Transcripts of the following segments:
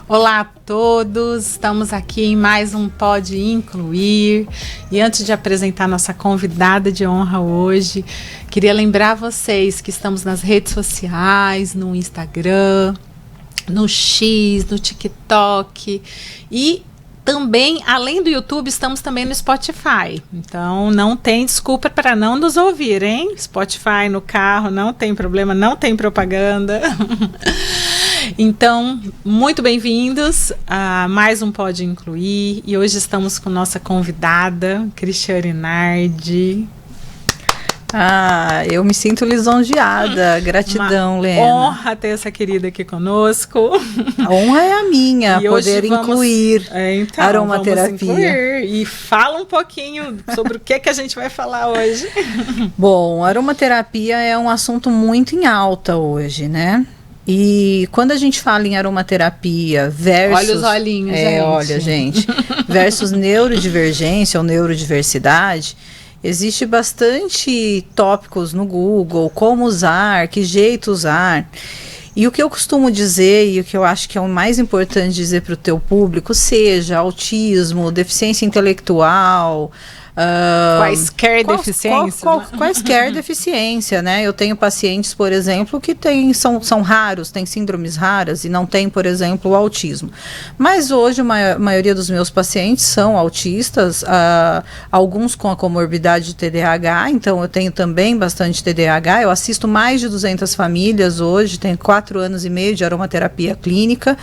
Olá a todos, estamos aqui em mais um Pode Incluir. E antes de apresentar nossa convidada de honra hoje, queria lembrar vocês que estamos nas redes sociais, no Instagram, no X, no TikTok e também, além do YouTube, estamos também no Spotify. Então, não tem desculpa para não nos ouvir, hein? Spotify no carro, não tem problema, não tem propaganda. Então, muito bem-vindos a mais um Pode Incluir. E hoje estamos com nossa convidada, Cristiane Nardi. Eu me sinto lisonjeada. Gratidão, Lena. Honra ter essa querida aqui conosco. A honra é a minha, e poder incluir então, aromaterapia. E fala um pouquinho sobre o que a gente vai falar hoje. Bom, aromaterapia é um assunto muito em alta hoje, né? E quando a gente fala em aromaterapia versus... Olha os olhinhos, gente. Olha, gente. Versus neurodivergência ou neurodiversidade, existe bastante tópicos no Google, como usar, que jeito usar. E o que eu costumo dizer, e o que eu acho que é o mais importante dizer para o teu público, seja autismo, deficiência intelectual... quaisquer deficiência. Quaisquer deficiência, né? Eu tenho pacientes, por exemplo, que são raros, têm síndromes raras e não têm, por exemplo, o autismo. Mas hoje a maioria dos meus pacientes são autistas, alguns com a comorbidade de TDAH, então eu tenho também bastante TDAH, eu assisto mais de 200 famílias hoje, tenho 4 anos e meio de aromaterapia clínica,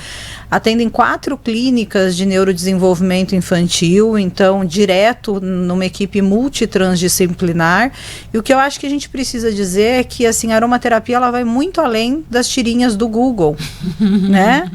atendo em 4 clínicas de neurodesenvolvimento infantil, então direto numa equipe multitransdisciplinar. E o que eu acho que a gente precisa dizer é que assim, a aromaterapia ela vai muito além das tirinhas do Google, né?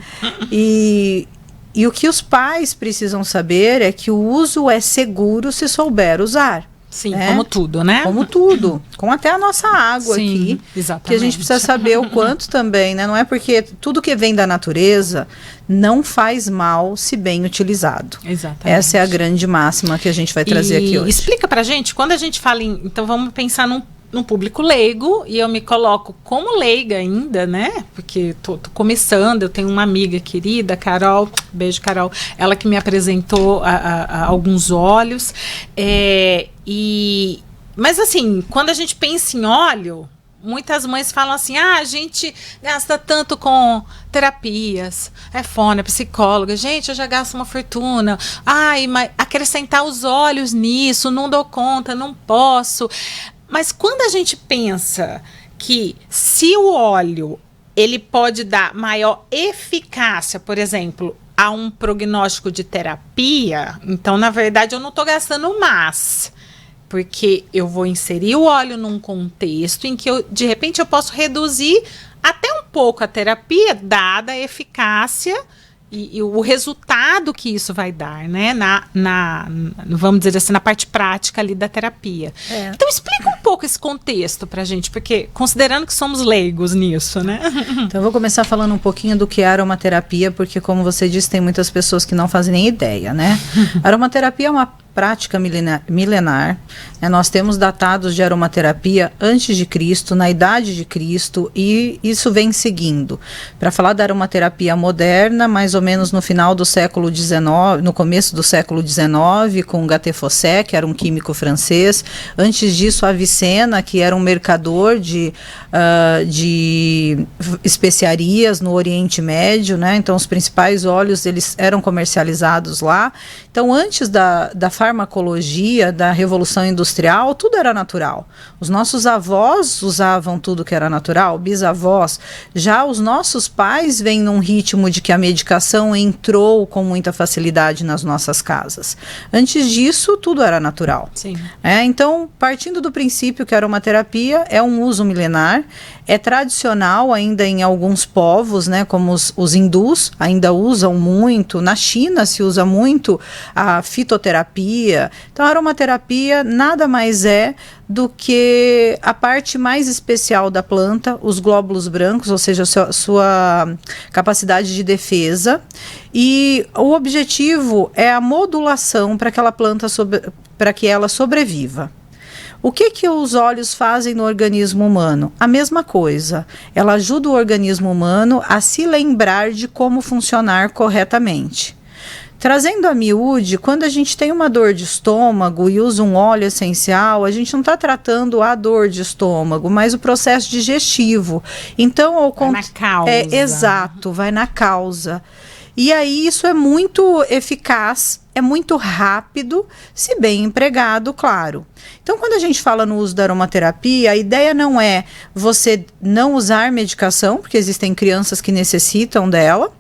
E o que os pais precisam saber é que o uso é seguro se souber usar. Sim, né? Como tudo, né? Como tudo. Com até a nossa água. Sim, aqui. Exatamente. Que a gente precisa saber o quanto também, né? Não é porque tudo que vem da natureza não faz mal se bem utilizado. Exatamente. Essa é a grande máxima que a gente vai trazer aqui hoje. Explica pra gente, quando a gente fala em... Então vamos pensar num público leigo, e eu me coloco como leiga ainda, né? Porque tô começando, eu tenho uma amiga querida, Carol, beijo Carol, ela que me apresentou a alguns óleos, mas assim, quando a gente pensa em óleo, muitas mães falam assim, a gente gasta tanto com terapias, fono, psicóloga, gente, eu já gasto uma fortuna, mas acrescentar os óleos nisso, não dou conta, não posso. Mas quando a gente pensa que se o óleo ele pode dar maior eficácia, por exemplo, a um prognóstico de terapia, então na verdade eu não estou gastando mais, porque eu vou inserir o óleo num contexto em que de repente eu posso reduzir até um pouco a terapia, dada a eficácia e o resultado que isso vai dar, né? Vamos dizer assim, na parte prática ali da terapia. Então explica um pouco esse contexto pra gente, porque considerando que somos leigos nisso, né? Então eu vou começar falando um pouquinho do que é aromaterapia, porque como você disse, tem muitas pessoas que não fazem nem ideia, né? Aromaterapia é uma prática milenar, né? Nós temos datados de aromaterapia antes de Cristo, na idade de Cristo, e isso vem seguindo. Para falar da aromaterapia moderna, mais ou menos no final do século XIX, no começo do século XIX, com Gaté Fossé, que era um químico francês. Antes disso, Avicena, que era um mercador de especiarias no Oriente Médio, né? Então os principais óleos eles eram comercializados lá. Então antes da farmacologia, da Revolução Industrial, tudo era natural. Os nossos avós usavam tudo que era natural, bisavós. Já os nossos pais vêm num ritmo de que a medicação entrou com muita facilidade nas nossas casas. Antes disso, tudo era natural. Sim. Então, partindo do princípio que a aromaterapia é um uso milenar, é tradicional ainda em alguns povos, né, como os hindus ainda usam muito. Na China se usa muito a fitoterapia, aromaterapia, então a aromaterapia nada mais é do que a parte mais especial da planta, os glóbulos brancos, ou seja, sua capacidade de defesa, e o objetivo é a modulação para aquela planta, para que ela sobreviva. O que os óleos fazem no organismo humano? A mesma coisa. Ela ajuda o organismo humano a se lembrar de como funcionar corretamente. Trazendo a miúde, quando a gente tem uma dor de estômago e usa um óleo essencial, a gente não está tratando a dor de estômago, mas o processo digestivo. Então, vai na causa. Exato, vai na causa. E aí isso é muito eficaz, é muito rápido, se bem empregado, claro. Então, quando a gente fala no uso da aromaterapia, a ideia não é você não usar medicação, porque existem crianças que necessitam dela.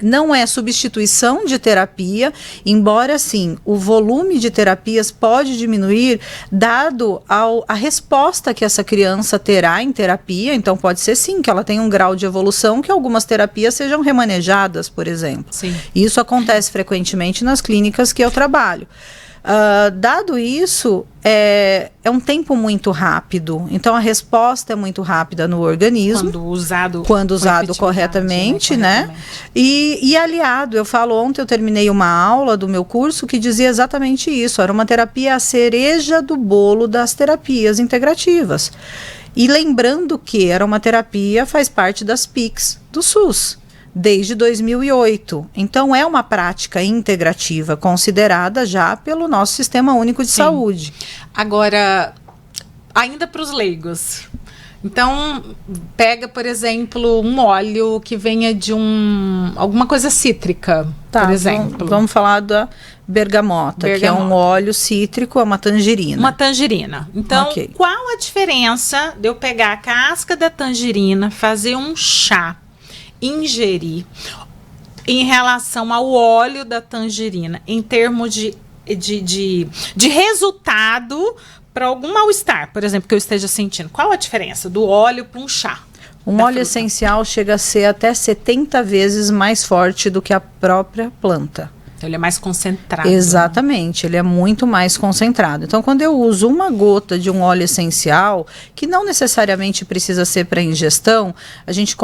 Não é substituição de terapia, embora sim, o volume de terapias pode diminuir dado a resposta que essa criança terá em terapia. Então pode ser sim que ela tenha um grau de evolução que algumas terapias sejam remanejadas, por exemplo. Sim. Isso acontece frequentemente nas clínicas que eu trabalho. Dado isso, é um tempo muito rápido, então a resposta é muito rápida no organismo. Quando usado corretamente, né? E aliado, eu falo, ontem eu terminei uma aula do meu curso que dizia exatamente isso: a aromaterapia é a cereja do bolo das terapias integrativas. E lembrando que a aromaterapia faz parte das PICs do SUS. Desde 2008. Então, é uma prática integrativa, considerada já pelo nosso Sistema Único de Saúde. Agora, ainda para os leigos. Então, pega, por exemplo, um óleo que venha de alguma coisa cítrica, por exemplo. Vamos falar da bergamota, que é um óleo cítrico, é uma tangerina. Uma tangerina. Então, qual a diferença de eu pegar a casca da tangerina, fazer um chá, ingerir em relação ao óleo da tangerina, em termos de resultado para algum mal-estar, por exemplo, que eu esteja sentindo? Qual a diferença do óleo para um chá? Um óleo essencial chega a ser até 70 vezes mais forte do que a própria planta. Então, ele é mais concentrado. Exatamente, ele é muito mais concentrado. Então, quando eu uso uma gota de um óleo essencial, que não necessariamente precisa ser para ingestão, a gente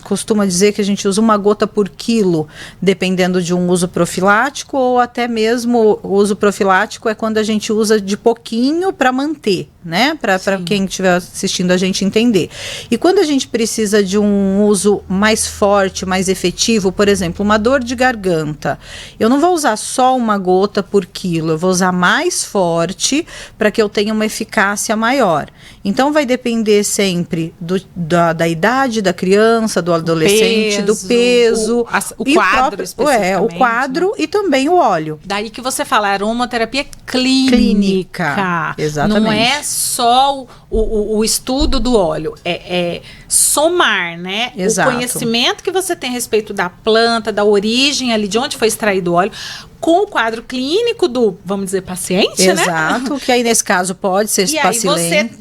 costuma dizer que a gente usa uma gota por quilo, dependendo de um uso profilático, ou até mesmo o uso profilático é quando a gente usa de pouquinho para manter, né? Para quem estiver assistindo a gente entender. E quando a gente precisa de um uso mais forte, mais efetivo, por exemplo, uma dor de garganta, eu não vou usar só uma gota por quilo, eu vou usar mais forte para que eu tenha uma eficácia maior. Então vai depender sempre da idade da criança, do adolescente, do peso, o quadro especificamente. O quadro e também o óleo. Daí que você fala aromaterapia clínica. Exatamente. Não é só o estudo do óleo, é somar, né? Exato. O conhecimento que você tem a respeito da planta, da origem ali, de onde foi extraído o óleo, com o quadro clínico do, vamos dizer, paciente, né? Exato, que aí nesse caso pode ser paciente. E aí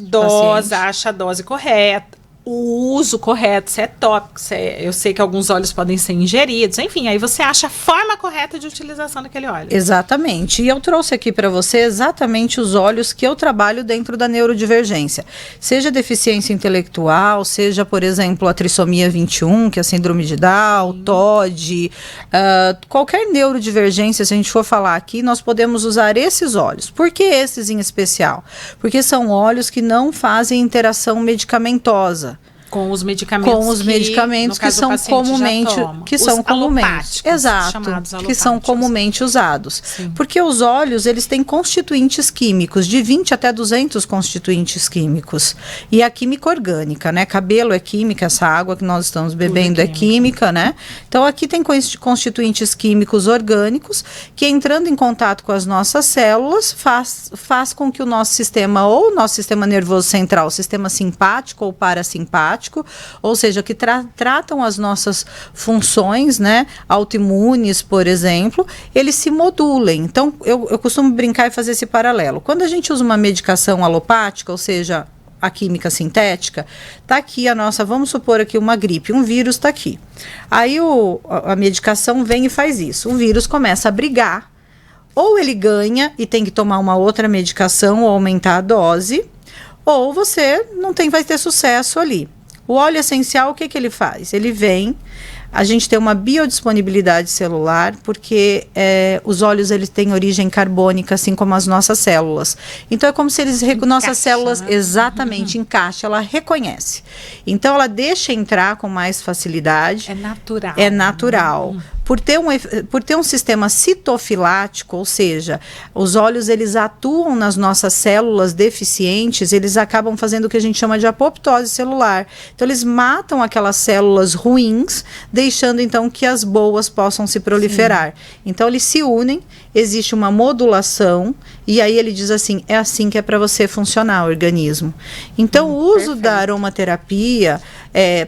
você acha a dose correta, o uso correto, se é tópico, eu sei que alguns óleos podem ser ingeridos, enfim, aí você acha a forma correta de utilização daquele óleo. Exatamente, e eu trouxe aqui para você exatamente os óleos que eu trabalho dentro da neurodivergência, seja deficiência intelectual, seja, por exemplo, a trissomia 21, que é a síndrome de Down, TOD, qualquer neurodivergência, se a gente for falar aqui, nós podemos usar esses óleos. Por que esses em especial? Porque são óleos que não fazem interação medicamentosa. Com os medicamentos que são comumente usados. Sim. Porque os óleos, eles têm constituintes químicos, de 20 até 200 constituintes químicos. E a química orgânica, né? Cabelo é química, essa água que nós estamos bebendo é química, né? Então, aqui tem constituintes químicos orgânicos que, entrando em contato com as nossas células, faz com que o nosso sistema, ou o nosso sistema nervoso central, sistema simpático ou parasimpático, ou seja, que tratam as nossas funções, né, autoimunes, por exemplo, eles se modulem. Então, eu costumo brincar e fazer esse paralelo. Quando a gente usa uma medicação alopática, ou seja, a química sintética, tá aqui a nossa, vamos supor aqui uma gripe, um vírus está aqui. Aí a medicação vem e faz isso. O vírus começa a brigar, ou ele ganha e tem que tomar uma outra medicação ou aumentar a dose, ou você não vai ter sucesso ali. O óleo essencial, o que ele faz? Ele vem, a gente tem uma biodisponibilidade celular, porque os óleos eles têm origem carbônica, assim como as nossas células. Então, é como se nossas células, exatamente, encaixa, ela reconhece. Então, ela deixa entrar com mais facilidade. É natural. É natural. Por ter um sistema citofilático, ou seja, os óleos eles atuam nas nossas células deficientes, eles acabam fazendo o que a gente chama de apoptose celular. Então, eles matam aquelas células ruins, deixando então que as boas possam se proliferar. Sim. Então, eles se unem, existe uma modulação, e aí ele diz assim, é assim que é para você funcionar o organismo. Então, o uso da aromaterapia,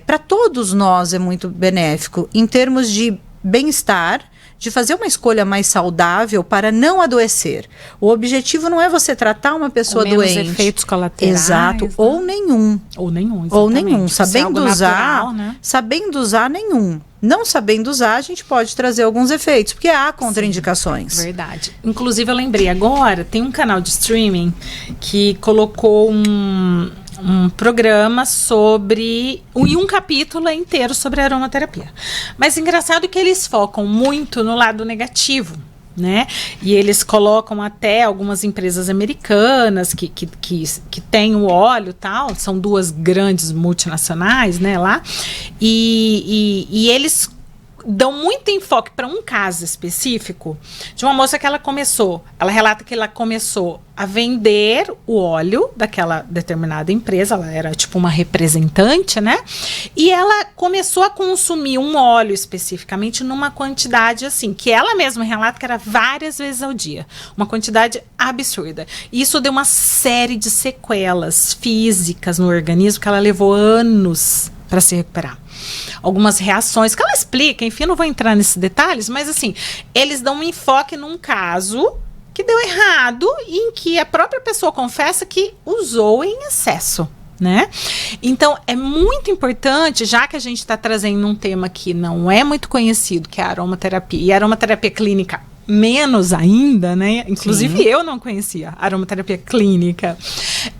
para todos nós é muito benéfico, em termos de bem-estar, de fazer uma escolha mais saudável para não adoecer. O objetivo não é você tratar uma pessoa doente. Efeitos colaterais. Exato, né? Ou nenhum. Ou nenhum, exatamente. Ou nenhum. Sabendo usar, natural, né? Sabendo usar, nenhum. Não sabendo usar, a gente pode trazer alguns efeitos, porque há contraindicações. Sim, verdade. Inclusive, eu lembrei agora, tem um canal de streaming que colocou um programa sobre... E um capítulo inteiro sobre aromaterapia. Mas engraçado que eles focam muito no lado negativo, né? E eles colocam até algumas empresas americanas que têm o óleo e tal, são 2 grandes multinacionais, né, lá. E eles dão muito enfoque para um caso específico de uma moça que ela relata que ela começou a vender o óleo daquela determinada empresa, ela era tipo uma representante, né? E ela começou a consumir um óleo especificamente numa quantidade assim, que ela mesma relata que era várias vezes ao dia, uma quantidade absurda. E isso deu uma série de sequelas físicas no organismo que ela levou anos para se recuperar. Algumas reações que ela explica, enfim, não vou entrar nesses detalhes, mas assim, eles dão um enfoque num caso que deu errado e em que a própria pessoa confessa que usou em excesso, né? Então, é muito importante, já que a gente está trazendo um tema que não é muito conhecido, que é a aromaterapia, e a aromaterapia clínica menos ainda, né? Inclusive Sim. Eu não conhecia a aromaterapia clínica.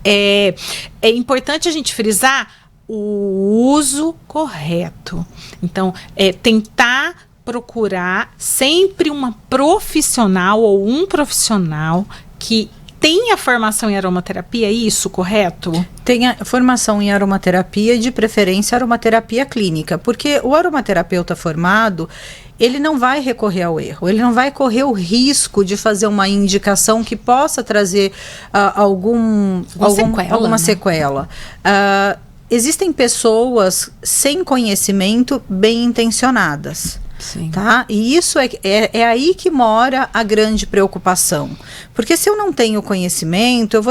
É importante a gente frisar o uso correto. Então, tentar procurar sempre uma profissional ou um profissional que tenha formação em aromaterapia, é isso, correto? Tenha formação em aromaterapia, de preferência aromaterapia clínica, porque o aromaterapeuta formado, ele não vai recorrer ao erro, ele não vai correr o risco de fazer uma indicação que possa trazer alguma sequela. Existem pessoas sem conhecimento bem intencionadas. Sim. Tá? E isso é aí que mora a grande preocupação. Porque se eu não tenho conhecimento,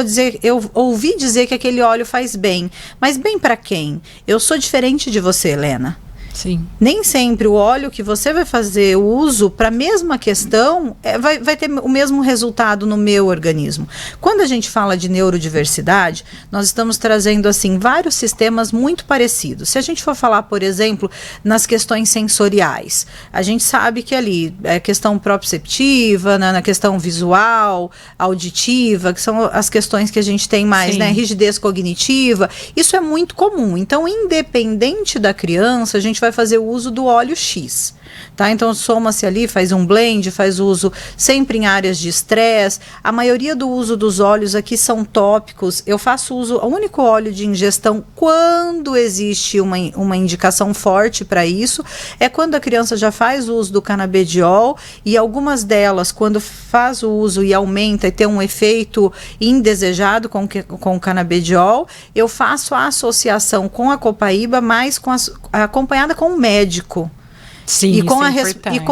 eu ouvi dizer que aquele óleo faz bem. Mas bem para quem? Eu sou diferente de você, Helena. Sim. Nem sempre o óleo que você vai fazer o uso para a mesma questão vai ter o mesmo resultado no meu organismo. Quando a gente fala de neurodiversidade, nós estamos trazendo assim vários sistemas muito parecidos. Se a gente for falar, por exemplo, nas questões sensoriais, a gente sabe que ali é questão proprioceptiva, na questão visual, auditiva, que são as questões que a gente tem mais, né? Rigidez cognitiva, isso é muito comum. Então, independente da criança, a gente vai fazer o uso do óleo X, tá? Então soma-se ali, faz um blend, faz uso sempre em áreas de estresse. A maioria do uso dos óleos aqui são tópicos. Eu faço uso, o único óleo de ingestão quando existe uma indicação forte para isso, é quando a criança já faz o uso do canabidiol, e algumas delas, quando faz o uso e aumenta e tem um efeito indesejado com o canabidiol, eu faço a associação com a copaíba, mas acompanhada com o médico. Sim, e com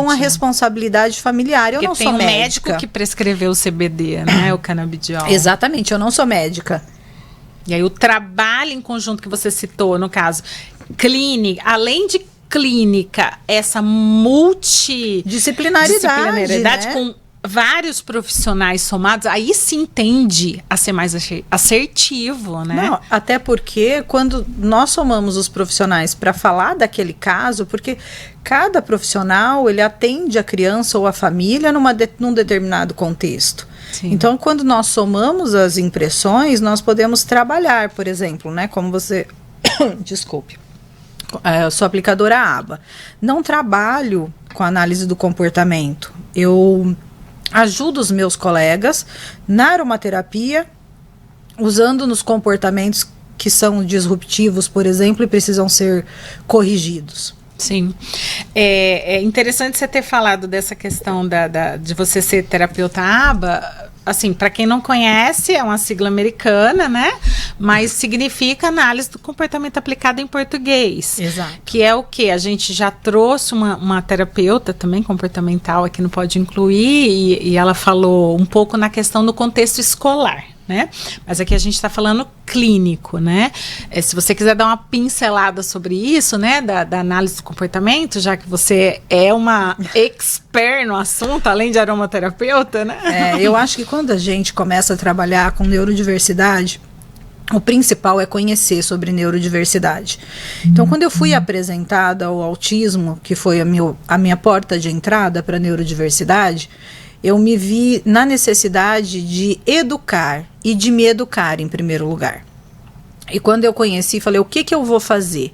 a responsabilidade familiar. Eu não sou médica. Tem um médico que prescreveu o CBD, né? O canabidiol. Exatamente, eu não sou médica. E aí o trabalho em conjunto que você citou, no caso, clínica, além de clínica, essa multidisciplinaridade, né? Com vários profissionais somados, aí sim tende a ser mais assertivo, né? Não, até porque quando nós somamos os profissionais para falar daquele caso, porque cada profissional, ele atende a criança ou a família num determinado contexto. Sim. Então, quando nós somamos as impressões, nós podemos trabalhar, por exemplo, né? Como você... Desculpe. Eu sou aplicadora ABA. Não trabalho com análise do comportamento. Eu ajudo os meus colegas na aromaterapia, usando nos comportamentos que são disruptivos, por exemplo, e precisam ser corrigidos. Sim. É interessante você ter falado dessa questão de você ser terapeuta ABA. Assim, para quem não conhece, é uma sigla americana, né? Mas significa análise do comportamento aplicado em português. Exato. Que é o quê? A gente já trouxe uma terapeuta também comportamental aqui no Pode Incluir, e ela falou um pouco na questão do contexto escolar, né? Mas aqui a gente está falando clínico, né? Se você quiser dar uma pincelada sobre isso, né? Da análise do comportamento, já que você é uma expert no assunto, além de aromaterapeuta, né? Eu acho que quando a gente começa a trabalhar com neurodiversidade, o principal é conhecer sobre neurodiversidade. Então, quando eu fui apresentada ao autismo, que foi a minha porta de entrada para a neurodiversidade, eu me vi na necessidade de educar e de me educar em primeiro lugar. E quando eu conheci, falei, o que eu vou fazer?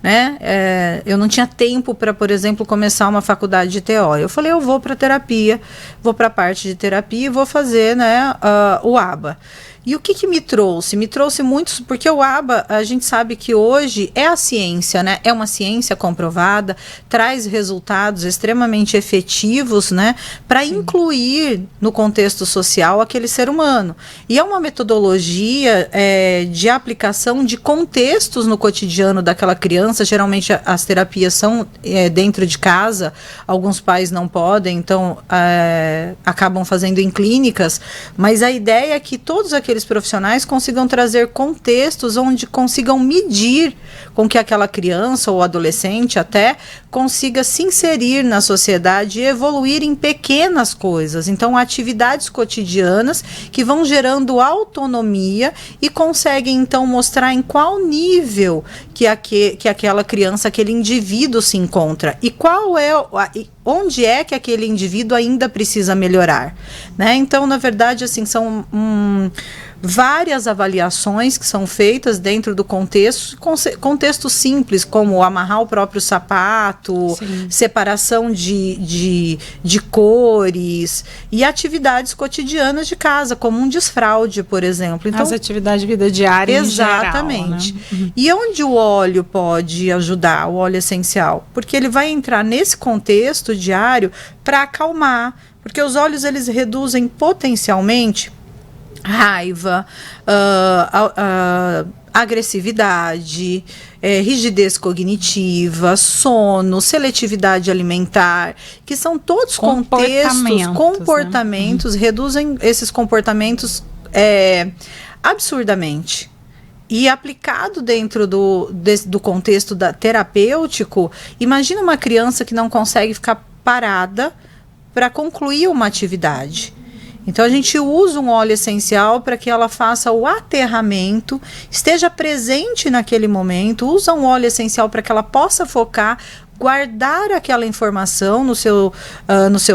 Né? Eu não tinha tempo para, por exemplo, começar uma faculdade de TO. Eu falei, eu vou para terapia, vou para a parte de terapia e vou fazer, né, o ABA. E o que me trouxe? Me trouxe muitos, porque o ABA, a gente sabe que hoje é a ciência, né? É uma ciência comprovada, traz resultados extremamente efetivos, né? Para incluir no contexto social aquele ser humano. E é uma metodologia de aplicação de contextos no cotidiano daquela criança. Geralmente as terapias são dentro de casa, alguns pais não podem, então acabam fazendo em clínicas, mas a ideia é que todos aqueles profissionais consigam trazer contextos onde consigam medir com que aquela criança ou adolescente até consiga se inserir na sociedade e evoluir em pequenas coisas. Então, atividades cotidianas que vão gerando autonomia e conseguem, então, mostrar em qual nível que aquela criança, aquele indivíduo se encontra e onde é que aquele indivíduo ainda precisa melhorar, né? Então, na verdade, assim, são várias avaliações que são feitas dentro do contexto simples, como amarrar o próprio sapato, sim, separação de cores e atividades cotidianas de casa, como um desfraude, por exemplo. Então, as atividades de vida diária exatamente. Em geral, né? E onde o óleo pode ajudar, o óleo essencial? Porque ele vai entrar nesse contexto diário para acalmar, porque os óleos eles reduzem potencialmente raiva, agressividade, rigidez cognitiva, sono, seletividade alimentar, que são todos comportamentos, né? Reduzem esses comportamentos absurdamente. E aplicado dentro do contexto terapêutico, imagina uma criança que não consegue ficar parada para concluir uma atividade. Então, a gente usa um óleo essencial para que ela faça o aterramento, esteja presente naquele momento, usa um óleo essencial para que ela possa focar, guardar aquela informação no seu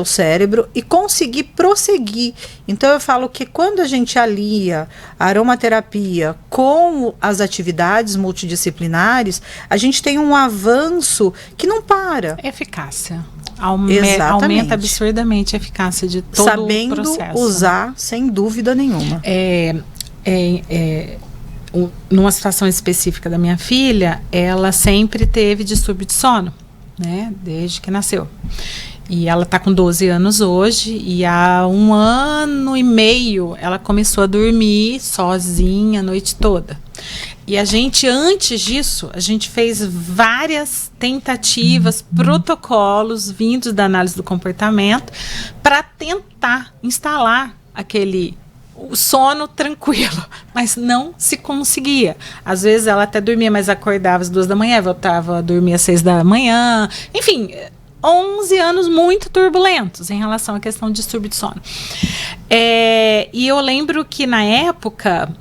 cérebro e conseguir prosseguir. Então, eu falo que quando a gente alia a aromaterapia com as atividades multidisciplinares, a gente tem um avanço que não para. Eficácia. Aumenta absurdamente a eficácia de todo sabendo o processo. Sabendo usar, sem dúvida nenhuma. Numa situação específica da minha filha, ela sempre teve distúrbio de sono, né? Desde que nasceu. E ela está com 12 anos hoje, e há 1 ano e meio ela começou a dormir sozinha a noite toda. E a gente, antes disso, a gente fez várias tentativas, protocolos vindos da análise do comportamento para tentar instalar o sono tranquilo, mas não se conseguia. Às vezes ela até dormia, mas acordava às 2 da manhã, voltava a dormir às 6 da manhã. Enfim, 11 anos muito turbulentos em relação à questão de distúrbio de sono. E eu lembro que na época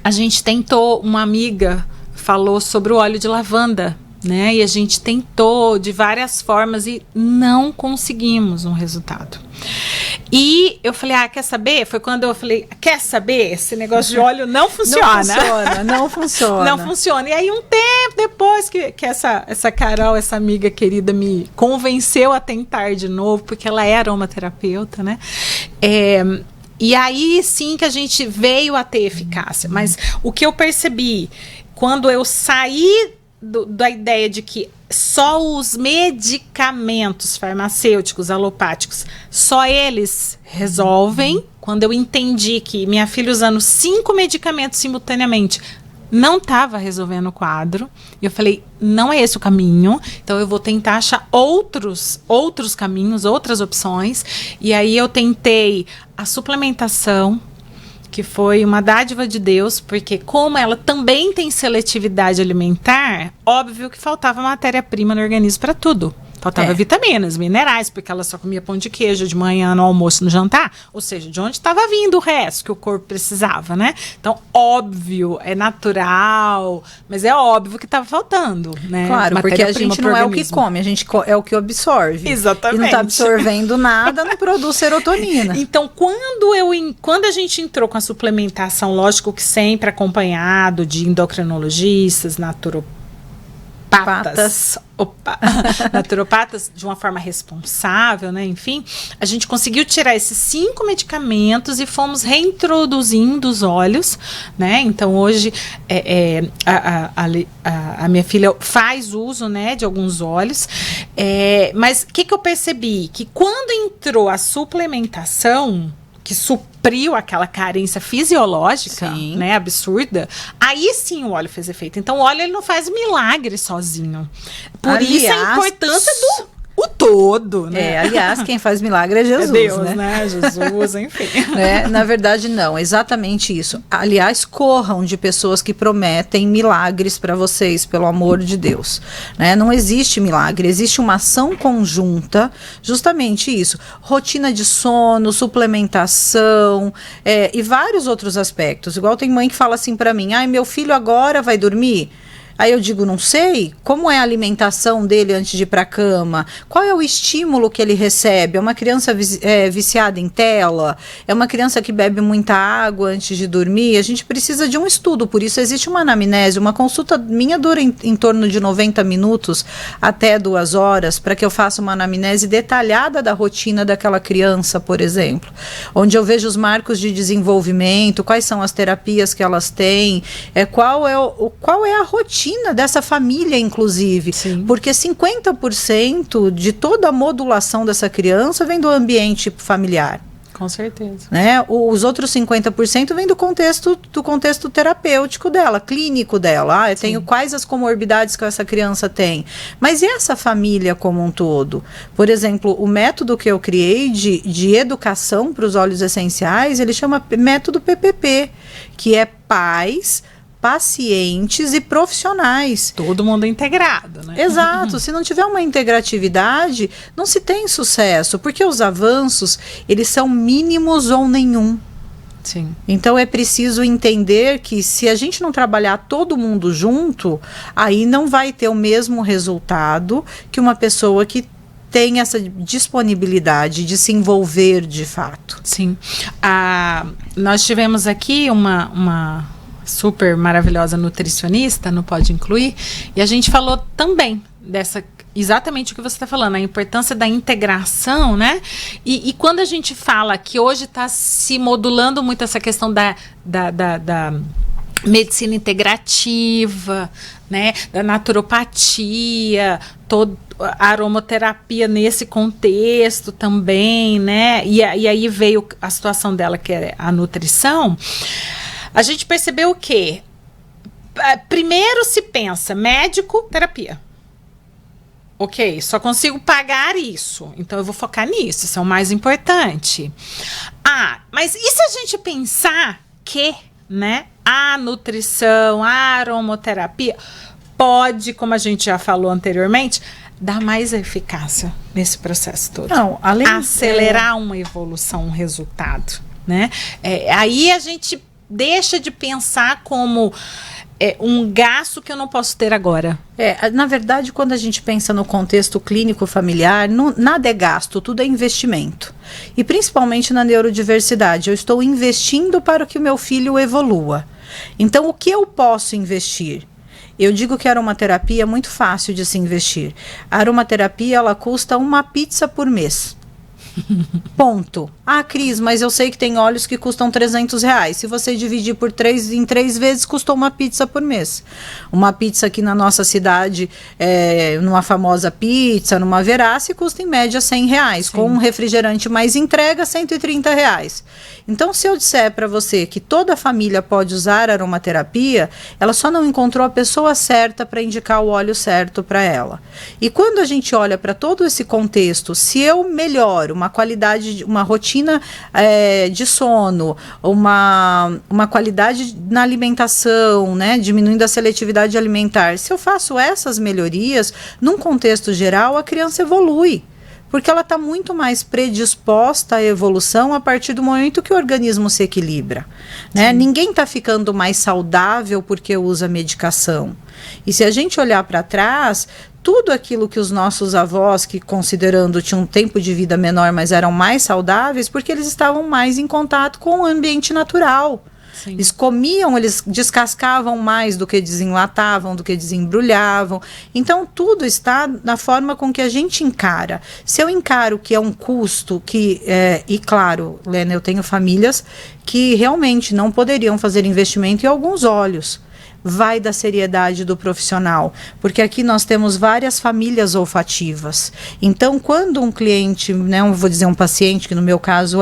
a gente tentou, uma amiga falou sobre o óleo de lavanda, né? E a gente tentou de várias formas e não conseguimos um resultado. E eu falei, quer saber? Foi quando eu falei, quer saber? Esse negócio de óleo não funciona. Não funciona. Não funciona. E aí, um tempo depois que essa Carol, essa amiga querida, me convenceu a tentar de novo, porque ela é aromaterapeuta, né? E aí, sim, que a gente veio a ter eficácia. Mas o que eu percebi, quando eu saí da ideia de que só os medicamentos farmacêuticos alopáticos, só eles resolvem, quando eu entendi que minha filha usando 5 medicamentos simultaneamente não estava resolvendo o quadro, eu falei, não é esse o caminho, então eu vou tentar achar outros caminhos, outras opções. E aí eu tentei a suplementação, que foi uma dádiva de Deus, porque como ela também tem seletividade alimentar, óbvio que faltava matéria-prima no organismo para tudo. Faltava vitaminas, minerais, porque ela só comia pão de queijo de manhã, no almoço, no jantar. Ou seja, de onde estava vindo o resto que o corpo precisava, né? Então, óbvio, é natural, mas é óbvio que estava faltando, né? Claro, porque a gente não é o que come, a gente é o que absorve. Exatamente. E não está absorvendo nada, não produz serotonina. Então, quando a gente entrou com a suplementação, lógico que sempre acompanhado de endocrinologistas, naturopatas de uma forma responsável, né? Enfim, a gente conseguiu tirar esses 5 medicamentos e fomos reintroduzindo os óleos, né? Então hoje a minha filha faz uso, né, de alguns óleos, mas o que eu percebi? Que quando entrou a suplementação, que supriu aquela carência fisiológica, né, absurda, aí sim o óleo fez efeito. Então o óleo ele não faz milagre sozinho. Por isso a importância do todo, né? Aliás, quem faz milagre é Jesus, Deus, né? Jesus, enfim. Na verdade, não, exatamente isso. Aliás, corram de pessoas que prometem milagres para vocês, pelo amor de Deus. Né? Não existe milagre, existe uma ação conjunta, justamente isso. Rotina de sono, suplementação e vários outros aspectos. Igual tem mãe que fala assim para mim, meu filho agora vai dormir? Aí eu digo, não sei, como é a alimentação dele antes de ir para a cama? Qual é o estímulo que ele recebe? É uma criança viciada em tela? É uma criança que bebe muita água antes de dormir? A gente precisa de um estudo, por isso existe uma anamnese. Uma consulta minha dura em torno de 90 minutos até 2 horas, para que eu faça uma anamnese detalhada da rotina daquela criança, por exemplo. Onde eu vejo os marcos de desenvolvimento, quais são as terapias que elas têm, qual é a rotina dessa família, inclusive. Sim. Porque 50% de toda a modulação dessa criança vem do ambiente familiar. Com certeza. Né? Os outros 50% vem do contexto terapêutico dela, clínico dela. Eu tenho quais as comorbidades que essa criança tem. Mas e essa família como um todo? Por exemplo, o método que eu criei de educação para os óleos essenciais, ele chama método PPP, que é pais, pacientes e profissionais. Todo mundo integrado, né? Exato. Se não tiver uma integratividade, não se tem sucesso, porque os avanços, eles são mínimos ou nenhum. Sim. Então é preciso entender que se a gente não trabalhar todo mundo junto, aí não vai ter o mesmo resultado que uma pessoa que tem essa disponibilidade de se envolver de fato. Sim. Nós tivemos aqui uma super maravilhosa nutricionista, não pode incluir, e a gente falou também exatamente o que você está falando, a importância da integração, né? E quando a gente fala que hoje está se modulando muito essa questão da medicina integrativa, né? Da naturopatia, a aromaterapia nesse contexto também, né? E aí veio a situação dela, que é a nutrição. A gente percebeu o quê? Primeiro se pensa médico, terapia. Ok, só consigo pagar isso. Então eu vou focar nisso, isso é o mais importante. Mas e se a gente pensar que, né, a nutrição, a aromaterapia pode, como a gente já falou anteriormente, dar mais eficácia nesse processo todo. Não, acelerar uma evolução, um resultado, né? Aí a gente deixa de pensar como um gasto que eu não posso ter agora. Na verdade, quando a gente pensa no contexto clínico familiar, nada é gasto, tudo é investimento. E principalmente na neurodiversidade, eu estou investindo para que o meu filho evolua. Então, o que eu posso investir? Eu digo que a aromaterapia é muito fácil de se investir. A aromaterapia, ela custa uma pizza por mês. Ponto. Ah, Cris, mas eu sei que tem óleos que custam R$300. Se você dividir em 3 vezes, custou uma pizza por mês. Uma pizza aqui na nossa cidade, numa famosa pizza, numa Verace, custa em média R$100. Sim. Com um refrigerante mais entrega, R$130. Então, se eu disser para você que toda a família pode usar aromaterapia, ela só não encontrou a pessoa certa para indicar o óleo certo para ela. E quando a gente olha para todo esse contexto, se eu melhoro uma qualidade, uma rotina de sono, uma qualidade na alimentação, né, diminuindo a seletividade alimentar, se eu faço essas melhorias, num contexto geral, a criança evolui. Porque ela está muito mais predisposta à evolução a partir do momento que o organismo se equilibra. Né? Ninguém está ficando mais saudável porque usa medicação. E se a gente olhar para trás, tudo aquilo que os nossos avós, que considerando tinham um tempo de vida menor, mas eram mais saudáveis, porque eles estavam mais em contato com o ambiente natural. Sim. Eles comiam, eles descascavam mais do que desenlatavam, do que desembrulhavam. Então, tudo está na forma com que a gente encara. Se eu encaro que é um custo, e claro, Lena, eu tenho famílias que realmente não poderiam fazer investimento em alguns óleos. Vai da seriedade do profissional, porque aqui nós temos várias famílias olfativas. Então, quando um cliente, né, vou dizer um paciente, que no meu caso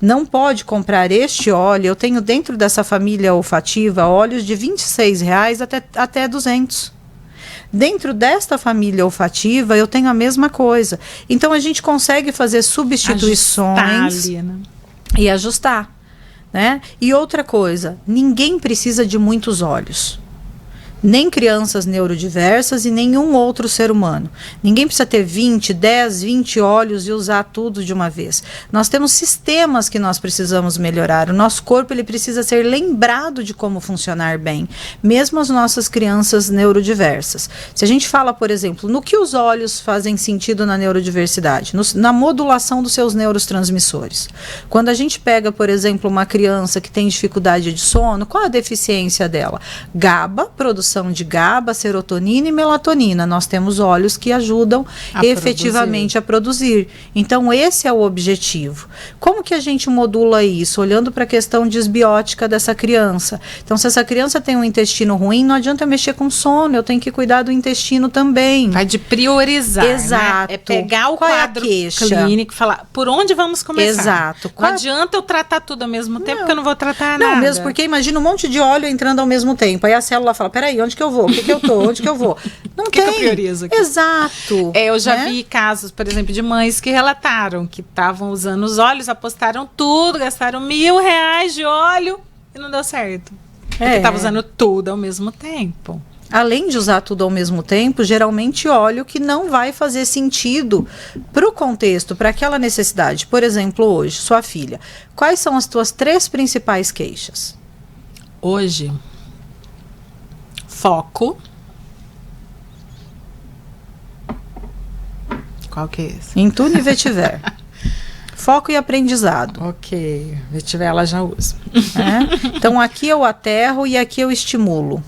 não pode comprar este óleo, eu tenho dentro dessa família olfativa óleos de R$26 até 200. Dentro desta família olfativa, eu tenho a mesma coisa. Então, a gente consegue fazer substituições e ajustar. Né? E outra coisa, ninguém precisa de muitos óleos. Nem crianças neurodiversas e nenhum outro ser humano. Ninguém precisa ter 20 óleos e usar tudo de uma vez. Nós temos sistemas que nós precisamos melhorar. O nosso corpo ele precisa ser lembrado de como funcionar bem. Mesmo as nossas crianças neurodiversas. Se a gente fala, por exemplo, no que os óleos fazem sentido na neurodiversidade, na modulação dos seus neurotransmissores. Quando a gente pega, por exemplo, uma criança que tem dificuldade de sono, qual a deficiência dela? GABA, produção de GABA, serotonina e melatonina. Nós temos óleos que ajudam efetivamente a produzir. Então, esse é o objetivo. Como que a gente modula isso? Olhando para a questão disbiótica dessa criança. Então, se essa criança tem um intestino ruim, não adianta mexer com sono, eu tenho que cuidar do intestino também. Vai de priorizar. Exato. Né? É pegar o quadro clínico e falar, por onde vamos começar? Exato. Não adianta eu tratar tudo ao mesmo tempo, porque eu não vou tratar nada. Não, mesmo porque imagina um monte de óleo entrando ao mesmo tempo. Aí a célula fala, peraí, onde que eu vou? O que eu tô? Onde que eu vou? Não tem. Que eu priorizo aqui? Exato. Eu já vi casos, por exemplo, de mães que relataram que estavam usando os óleos, apostaram tudo, gastaram R$1.000 de óleo e não deu certo. Porque estava usando tudo ao mesmo tempo. Além de usar tudo ao mesmo tempo, geralmente óleo que não vai fazer sentido para o contexto, para aquela necessidade. Por exemplo, hoje, sua filha, quais são as tuas 3 principais queixas? Hoje, foco. Qual que é esse? Intune e vetiver. Foco e aprendizado. Ok, vetiver ela já usa. Então, aqui eu aterro e aqui eu estimulo.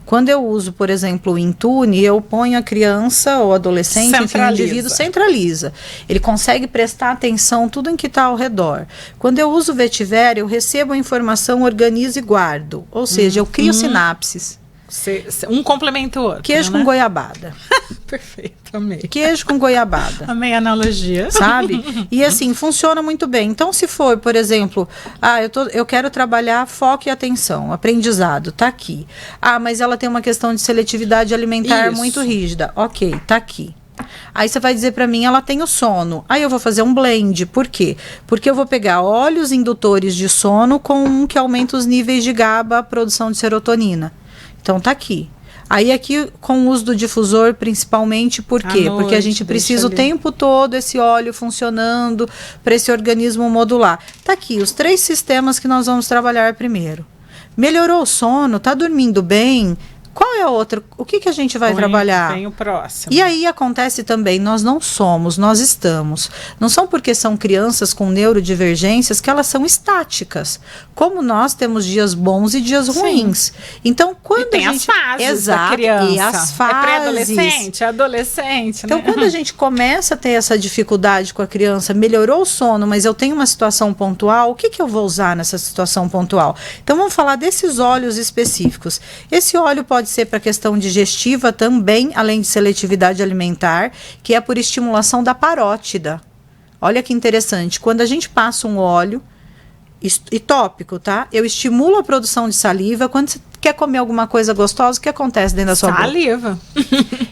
Quando eu uso, por exemplo, o Intune, eu ponho a criança ou adolescente, enfim, o indivíduo centraliza. Ele consegue prestar atenção tudo em que está ao redor. Quando eu uso o vetiver, eu recebo a informação, organizo e guardo. Ou seja, eu crio sinapses. Um complementa o outro. Queijo com goiabada. Perfeito, amei. Queijo com goiabada. Amei a analogia. Sabe? E assim, funciona muito bem. Então, se for, por exemplo, eu quero trabalhar foco e atenção, aprendizado, tá aqui. Mas ela tem uma questão de seletividade alimentar muito rígida. Ok, tá aqui. Aí você vai dizer para mim, ela tem o sono. Aí eu vou fazer um blend. Por quê? Porque eu vou pegar óleos indutores de sono com um que aumenta os níveis de GABA, a produção de serotonina. Então, tá aqui. Aí aqui com o uso do difusor, principalmente, por quê? Porque a gente precisa o tempo todo esse óleo funcionando para esse organismo modular. Tá aqui os 3 sistemas que nós vamos trabalhar primeiro. Melhorou o sono, tá dormindo bem? Qual é a outra? O que a gente vai trabalhar? Tem o próximo. E aí acontece também, nós não somos, nós estamos. Não são porque são crianças com neurodivergências que elas são estáticas. Como nós temos dias bons e dias ruins. Então, quando tem a gente... as fases Exato, da criança. e as fases. É pré-adolescente, adolescente, Então, né? quando a gente começa a ter essa dificuldade com a criança, melhorou o sono, mas eu tenho uma situação pontual, o que eu vou usar nessa situação pontual? Então, vamos falar desses óleos específicos. Esse óleo pode ser para questão digestiva também, além de seletividade alimentar, que é por estimulação da parótida. Olha que interessante, quando a gente passa um óleo, e tópico, tá? Eu estimulo a produção de saliva. Quando você quer comer alguma coisa gostosa, o que acontece dentro da sua boca? Saliva.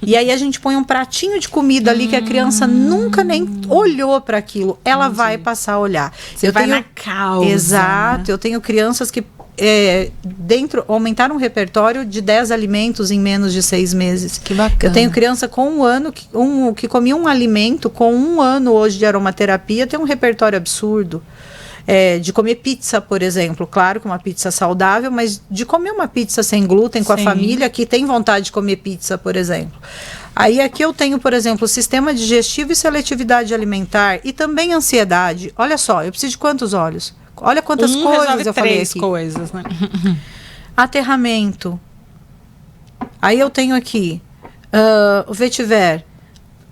E aí a gente põe um pratinho de comida ali que a criança nunca nem olhou para aquilo. Ela vai passar a olhar. Você vai na causa. Exato. Né? Eu tenho crianças que aumentaram um repertório de 10 alimentos em menos de 6 meses. Que bacana. Eu tenho criança com 1 ano que comia um alimento com 1 ano hoje de aromaterapia, tem um repertório absurdo. De comer pizza, por exemplo. Claro que uma pizza saudável, mas de comer uma pizza sem glúten com a família que tem vontade de comer pizza, por exemplo. Aí aqui eu tenho, por exemplo, sistema digestivo e seletividade alimentar e também ansiedade. Olha só, eu preciso de quantos óleos? Olha quantas coisas eu falei aqui. 3 coisas, né? Aterramento. Aí eu tenho aqui o vetiver.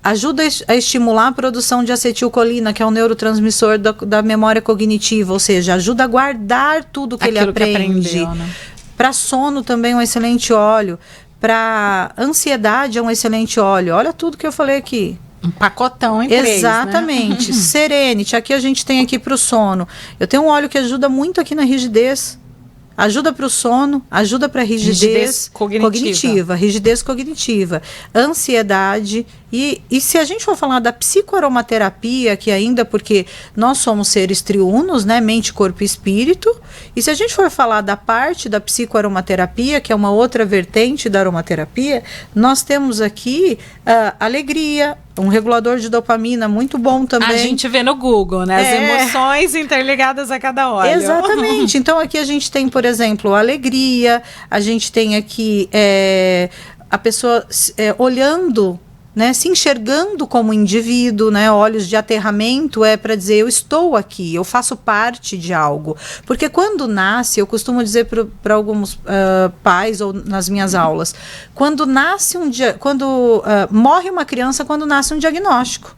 Ajuda a estimular a produção de acetilcolina, que é o neurotransmissor da memória cognitiva, ou seja, ajuda a guardar tudo que ele aprende. Né? Para sono também é um excelente óleo. Para ansiedade é um excelente óleo. Olha tudo que eu falei aqui. Um pacotão em 3, exatamente. Né? Serenity, aqui a gente tem aqui para o sono. Eu tenho um óleo que ajuda muito aqui na rigidez. Ajuda para o sono, ajuda para rigidez cognitiva, rigidez cognitiva, ansiedade. E se a gente for falar da psicoaromaterapia, que ainda porque nós somos seres triunos, né, mente, corpo e espírito, e se a gente for falar da parte da psicoaromaterapia, que é uma outra vertente da aromaterapia, nós temos aqui alegria, um regulador de dopamina muito bom também. A gente vê no Google, né? As emoções interligadas a cada hora. Exatamente. Então aqui a gente tem, por exemplo, alegria, a gente tem aqui a pessoa olhando, né, se enxergando como indivíduo, né, olhos de aterramento para dizer eu estou aqui, eu faço parte de algo. Porque quando nasce, eu costumo dizer para alguns pais ou nas minhas aulas, quando nasce morre uma criança quando nasce um diagnóstico.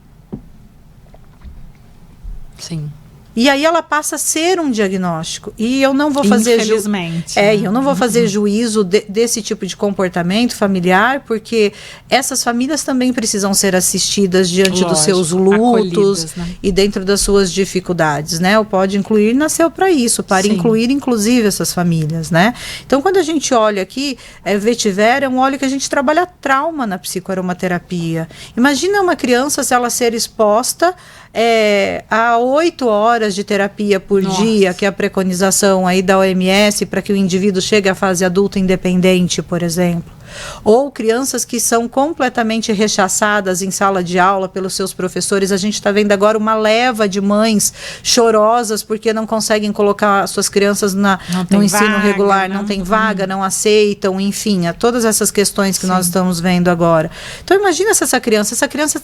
Sim. E aí ela passa a ser um diagnóstico. E eu não vou fazer infelizmente. Eu não vou fazer juízo desse tipo de comportamento familiar, porque essas famílias também precisam ser assistidas diante dos seus lutos, né? E dentro das suas dificuldades, né? O Pode Incluir nasceu para isso, para incluir inclusive essas famílias, né? Então, quando a gente olha aqui, vetiver é um óleo que a gente trabalha trauma na psicoaromaterapia. Imagina uma criança se ela ser exposta a 8 horas de terapia por dia, que é a preconização aí da OMS para que o indivíduo chegue à fase adulta independente, por exemplo. Ou crianças que são completamente rechaçadas em sala de aula pelos seus professores. A gente está vendo agora uma leva de mães chorosas porque não conseguem colocar suas crianças no ensino regular, não tem vaga, não aceitam, enfim, todas essas questões que nós estamos vendo agora. Então imagina se essa criança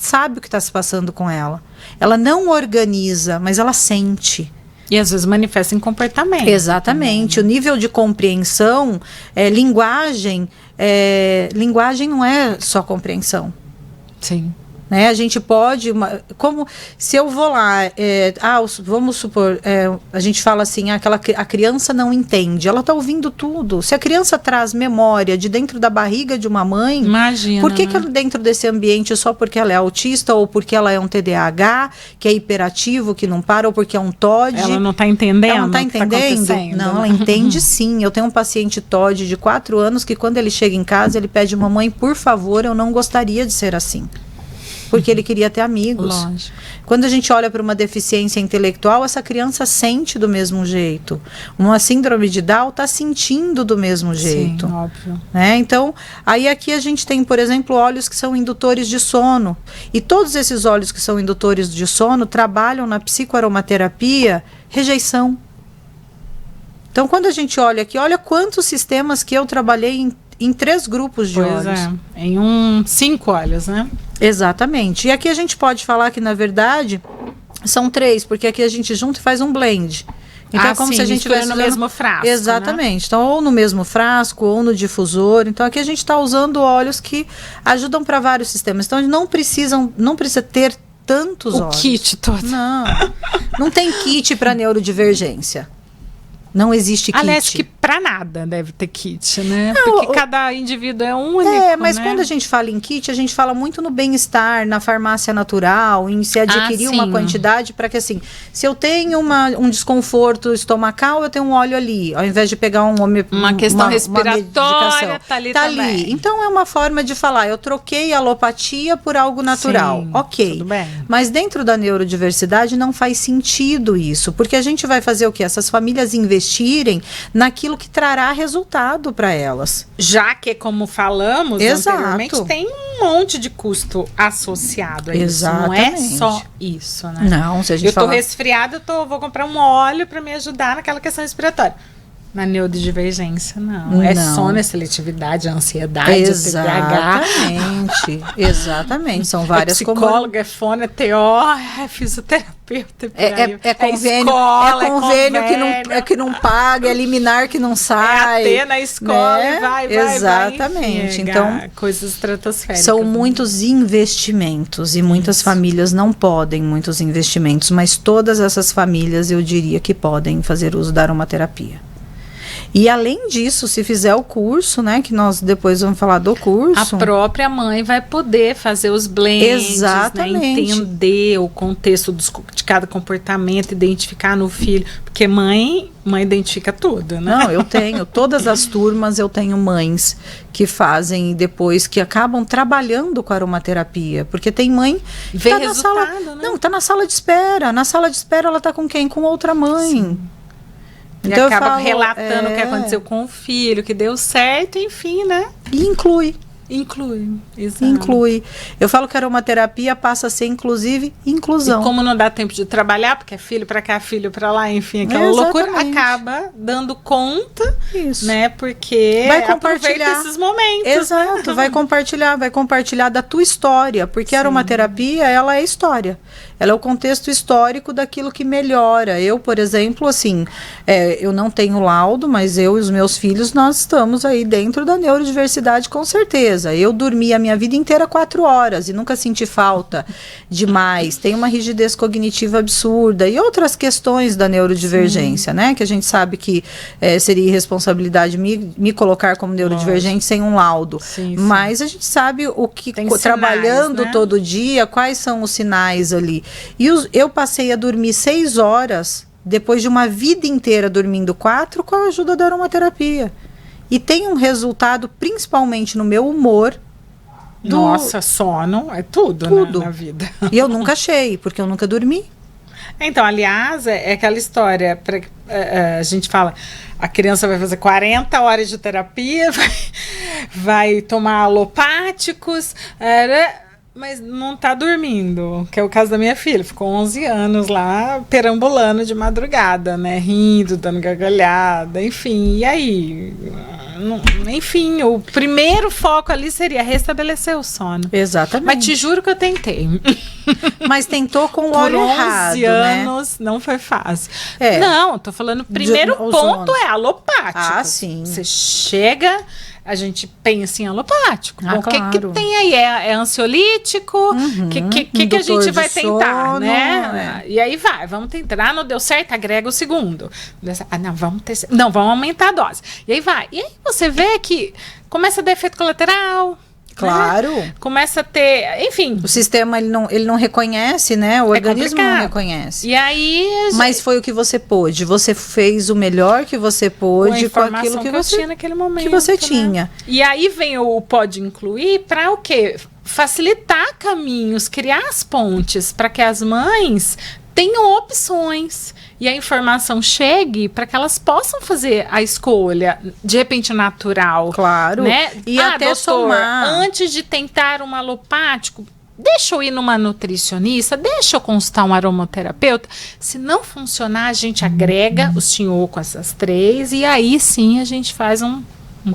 sabe o que está se passando com ela. Ela não organiza, mas ela sente. E às vezes manifesta em comportamento. Exatamente. O nível de compreensão, linguagem não é só compreensão. Sim. Né? A gente pode, como se eu vou lá, vamos supor, a gente fala assim, a criança não entende, ela está ouvindo tudo. Se a criança traz memória de dentro da barriga de uma mãe, imagina, por que ela dentro desse ambiente só porque ela é autista ou porque ela é um TDAH, que é hiperativo, que não para, ou porque é um TOD? Ela não está entendendo? Ela não está entendendo? Não, ela entende sim. Eu tenho um paciente TOD de 4 anos que quando ele chega em casa, ele pede, mamãe, por favor, eu não gostaria de ser assim. porque ele queria ter amigos. Lógico. Quando a gente olha para uma deficiência intelectual, essa criança sente do mesmo jeito. Uma síndrome de Down está sentindo do mesmo jeito. Sim, óbvio. Né? Então, aí aqui a gente tem, por exemplo, óleos que são indutores de sono. E todos esses óleos que são indutores de sono trabalham na psicoaromaterapia rejeição. Então, quando a gente olha aqui, olha quantos sistemas que eu trabalhei em 3 grupos de óleos. Em 5 óleos, né? Exatamente. E aqui a gente pode falar que, na verdade, são 3, porque aqui a gente junta e faz um blend. Então é como se a gente estivesse no mesmo frasco. Exatamente. Né? Então, ou no mesmo frasco, ou no difusor. Então, aqui a gente está usando óleos que ajudam para vários sistemas. Então, não precisa ter tantos óleos. O kit todo. Não tem kit para neurodivergência. Não existe kit. Aliás, que para nada deve ter kit, né? Porque cada indivíduo é único, mas né? quando a gente fala em kit, a gente fala muito no bem-estar, na farmácia natural, em se adquirir uma quantidade para que, assim, se eu tenho um desconforto estomacal, eu tenho um óleo ali, ao invés de pegar uma questão respiratória, tá ali também. Então, é uma forma de falar, eu troquei a alopatia por algo natural. Sim, ok. Tudo bem. Mas dentro da neurodiversidade não faz sentido isso, porque a gente vai fazer o quê? Essas famílias investirem naquilo que trará resultado para elas. Já que, como falamos anteriormente, tem um monte de custo associado a isso. Não é só isso, né? Não, se a gente tô resfriada, vou comprar um óleo para me ajudar naquela questão respiratória. Na neurodivergência, não. É sono, é seletividade, ansiedade, exatamente. Exatamente. São várias psicóloga, é fono, é TO, é fisioterapeuta. É convênio, que não paga, é liminar que não sai. É AT na escola, né? vai. Exatamente. Enfim, então, coisas estratosféricas. São muitos investimentos e muitas famílias não podem muitos investimentos, mas todas essas famílias eu diria que podem fazer uso da aromaterapia. E além disso, se fizer o curso, né, que nós depois vamos falar do curso. A própria mãe vai poder fazer os blends, né, entender o contexto de cada comportamento, identificar no filho, porque mãe identifica tudo, né? Não, eu tenho, todas as turmas eu tenho mães que fazem depois, que acabam trabalhando com a aromaterapia, porque tem mãe que vê tá resultado, na sala, né? Não, tá na sala de espera, ela tá com quem? Com outra mãe. Sim. Então e acaba relatando o que aconteceu com o filho, que deu certo, enfim, né? E inclui. Exato. Inclui. Eu falo que a aromaterapia passa a ser, inclusive, inclusão. E como não dá tempo de trabalhar, porque é filho para cá, filho para lá, enfim, aquela loucura, acaba dando conta, né? Porque vai compartilhar esses momentos. Exato, vai compartilhar da tua história, porque a aromaterapia, ela é história. Ela é o contexto histórico daquilo que melhora. Eu, por exemplo, assim, eu não tenho laudo, mas eu e os meus filhos, nós estamos aí dentro da neurodiversidade, com certeza. Eu dormi a minha vida inteira 4 horas e nunca senti falta demais. Tem uma rigidez cognitiva absurda e outras questões da neurodivergência, né? Que a gente sabe que seria irresponsabilidade me colocar como neurodivergente sem um laudo. Mas a gente sabe o que, trabalhando sinais, né? Todo dia, quais são os sinais ali. E eu passei a dormir 6 horas depois de uma vida inteira dormindo 4 com a ajuda da aromaterapia. E tem um resultado, principalmente no meu humor. Nossa, sono é tudo. Né, na vida. E eu nunca achei, porque eu nunca dormi. Então, aliás, é aquela história, a gente fala, a criança vai fazer 40 horas de terapia, vai tomar alopáticos, mas não está dormindo, que é o caso da minha filha, ficou 11 anos lá, perambulando de madrugada, né, rindo, dando gargalhada, enfim, e aí, enfim, o primeiro foco ali seria restabelecer o sono. Exatamente. Mas te juro que eu tentei. Mas tentou com o óleo errado, 11 anos, né? Não foi fácil. Não, tô falando, primeiro ponto é alopático. Ah, sim. Você chega... A gente pensa em alopático. Bom, claro. O que tem aí? É ansiolítico? O que a gente vai tentar, sono, né? E aí vamos tentar. Não deu certo, agrega o segundo. Não, vamos aumentar a dose. E aí vai. E aí você vê que começa a dar efeito colateral. Claro. Né? Começa a ter, enfim. O sistema, ele não reconhece, né? O organismo não reconhece. E aí... Mas foi o que você pôde. Você fez o melhor que você pôde com aquilo que você tinha naquele momento. Que você tinha. E aí vem o pode incluir para o quê? facilitar caminhos, criar as pontes para que as mães tenham opções e a informação chegue para que elas possam fazer a escolha, de repente, natural. Claro. Né? E até doutor, somar. antes de tentar um alopático, deixa eu ir numa nutricionista, deixa eu consultar um aromaterapeuta. Se não funcionar, a gente agrega o senhor com essas 3 e aí sim a gente faz um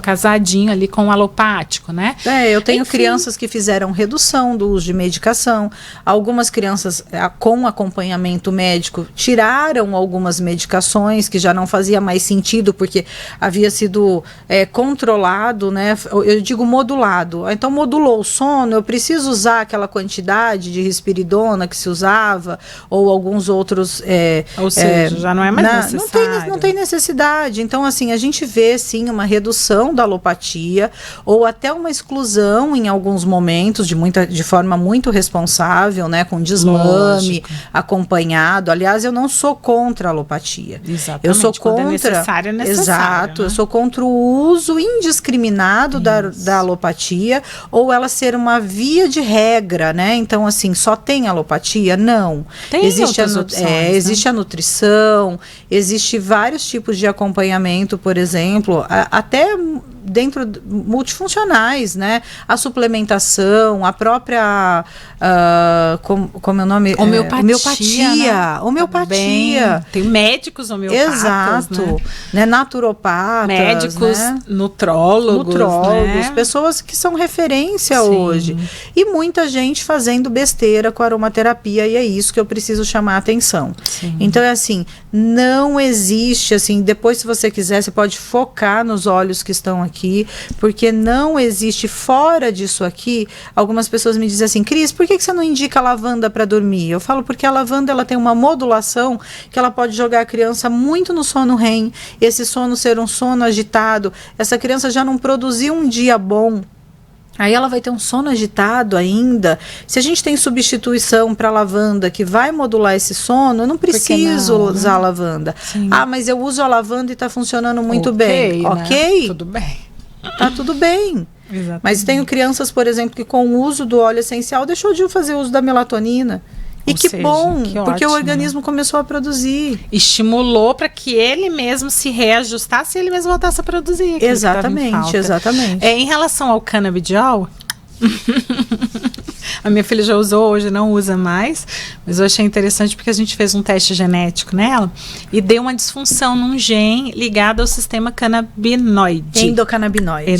casadinho ali com o alopático, né? Eu tenho crianças que fizeram redução do uso de medicação. Algumas crianças com acompanhamento médico tiraram algumas medicações que já não fazia mais sentido porque havia sido controlado, né? Eu digo modulado. Então modulou o sono, eu preciso usar aquela quantidade de risperidona que se usava ou alguns outros... Ou seja, já não é mais necessário. Não tem necessidade. Então, assim, a gente vê, sim, uma redução da alopatia ou até uma exclusão em alguns momentos de forma muito responsável, né, com desmame acompanhado. Aliás, eu não sou contra a alopatia. Exatamente. Eu sou contra. Quando é necessário, é necessário. Exato. Né? Eu sou contra o uso indiscriminado da alopatia ou ela ser uma via de regra, né? Então, assim, só tem alopatia? Não. Existe existe a nutrição, existe vários tipos de acompanhamento, por exemplo, até dentro multifuncionais, né? A suplementação, a própria como é o nome? Homeopatia. Tem médicos homeopatas, exato, né? Naturopatas, médicos, né? Nutrólogos, né? Pessoas que são referência hoje. E muita gente fazendo besteira com a aromaterapia e é isso que eu preciso chamar a atenção. Sim. Então é assim, não existe assim, depois se você quiser, você pode focar nos óleos que estão aqui, porque não existe fora disso aqui. Algumas pessoas me dizem assim, Cris, por que você não indica a lavanda para dormir? Eu falo porque a lavanda ela tem uma modulação que ela pode jogar a criança muito no sono REM, esse sono ser um sono agitado, essa criança já não produziu um dia bom. Aí ela vai ter um sono agitado ainda. Se a gente tem substituição para lavanda que vai modular esse sono, eu não preciso usar a lavanda. Sim. Mas eu uso a lavanda e está funcionando muito bem. Né? Ok? Tudo bem. Tá tudo bem. Exatamente. Mas tenho crianças, por exemplo, que com o uso do óleo essencial deixou de fazer uso da melatonina. E que bom, porque o organismo começou a produzir. Estimulou para que ele mesmo se reajustasse e ele mesmo voltasse a produzir. Exatamente, exatamente. Em relação ao canabidiol, a minha filha já usou, hoje não usa mais, mas eu achei interessante porque a gente fez um teste genético nela e deu uma disfunção num gene ligado ao sistema canabinoide. Endocannabinoide,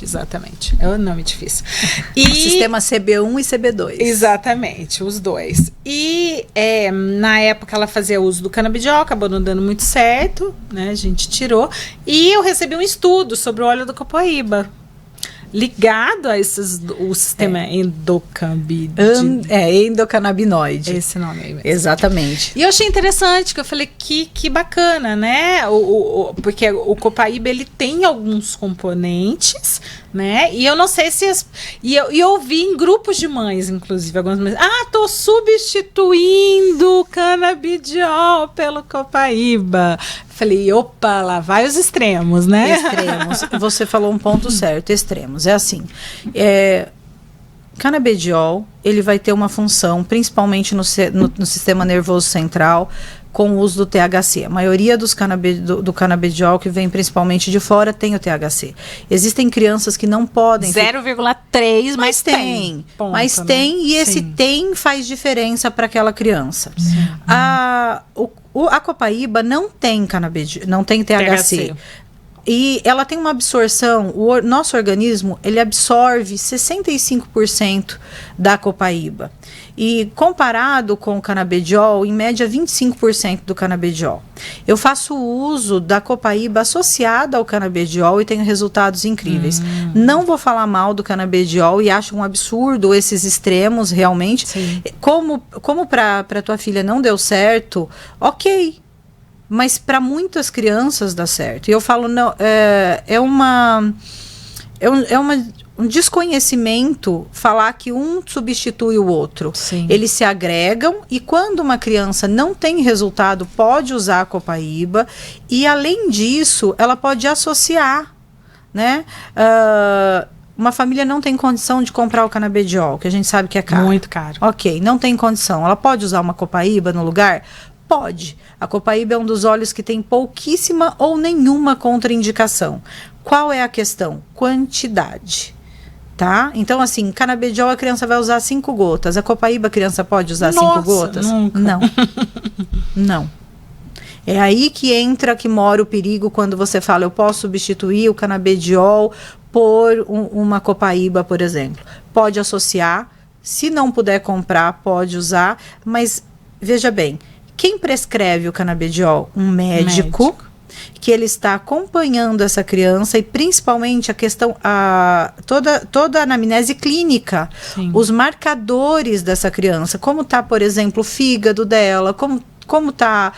exatamente. É um nome difícil. E sistema CB1 e CB2. Exatamente, os dois. E na época ela fazia uso do canabidiol, acabou não dando muito certo, né? A gente tirou. E eu recebi um estudo sobre o óleo do copaíba, ligado a o sistema endocannabinoide. Esse nome aí mesmo. Exatamente. E eu achei interessante, que eu falei que bacana, né? Porque o copaíba, ele tem alguns componentes, né? E eu não sei se... E eu vi em grupos de mães, inclusive, algumas mães... tô substituindo o canabidiol pelo copaíba. Falei, opa, lá vai os extremos, né? Extremos. Você falou um ponto certo, extremos. É assim, canabidiol, ele vai ter uma função, principalmente no sistema nervoso central, com o uso do THC. A maioria do canabidiol que vem principalmente de fora tem o THC. Existem crianças que não podem... 0,3, mas tem. Ponto, mas tem, e esse tem faz diferença para aquela criança. A copaíba não tem não tem THC. E ela tem uma absorção, nosso organismo, ele absorve 65% da copaíba. E comparado com o canabidiol, em média 25% do canabidiol. Eu faço uso da copaíba associada ao canabidiol e tenho resultados incríveis. Não vou falar mal do canabidiol e acho um absurdo esses extremos realmente. Sim. Como para tua filha não deu certo, ok. Mas para muitas crianças dá certo. E eu falo, não, um desconhecimento falar que um substitui o outro. Sim. Eles se agregam e quando uma criança não tem resultado, pode usar a copaíba e além disso, ela pode associar, né? uma família não tem condição de comprar o canabidiol, que a gente sabe que é caro. Muito caro. Ok, não tem condição. Ela pode usar uma copaíba no lugar? Pode. A copaíba é um dos óleos que tem pouquíssima ou nenhuma contraindicação. Qual é a questão? Quantidade. Tá? Então, assim, canabidiol a criança vai usar 5 gotas. A copaíba a criança pode usar 5 gotas? Nunca. Não. Não. É aí que entra, que mora o perigo quando você fala, eu posso substituir o canabidiol por uma copaíba, por exemplo. Pode associar, se não puder comprar, pode usar, mas veja bem, quem prescreve o canabidiol? Um médico. Que ele está acompanhando essa criança e principalmente a questão, toda a anamnese clínica, sim, os marcadores dessa criança, como está, por exemplo, o fígado dela, como está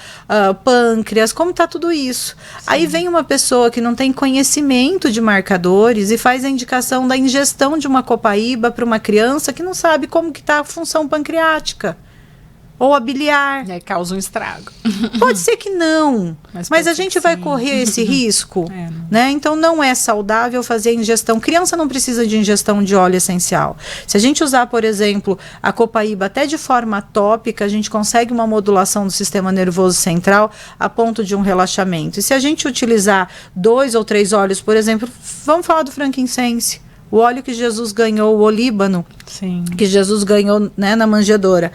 pâncreas, como está tudo isso. Sim. Aí vem uma pessoa que não tem conhecimento de marcadores e faz a indicação da ingestão de uma copaíba para uma criança que não sabe como que está a função pancreática. Ou a biliar. E aí causa um estrago. Pode ser que não, mas a gente vai correr esse risco, né? Então não é saudável fazer ingestão. Criança não precisa de ingestão de óleo essencial. Se a gente usar, por exemplo, a copaíba até de forma tópica, a gente consegue uma modulação do sistema nervoso central a ponto de um relaxamento. E se a gente utilizar 2 ou 3 óleos, por exemplo, vamos falar do frankincense, o óleo que Jesus ganhou, o olíbano, sim, que Jesus ganhou, né, na manjedoura.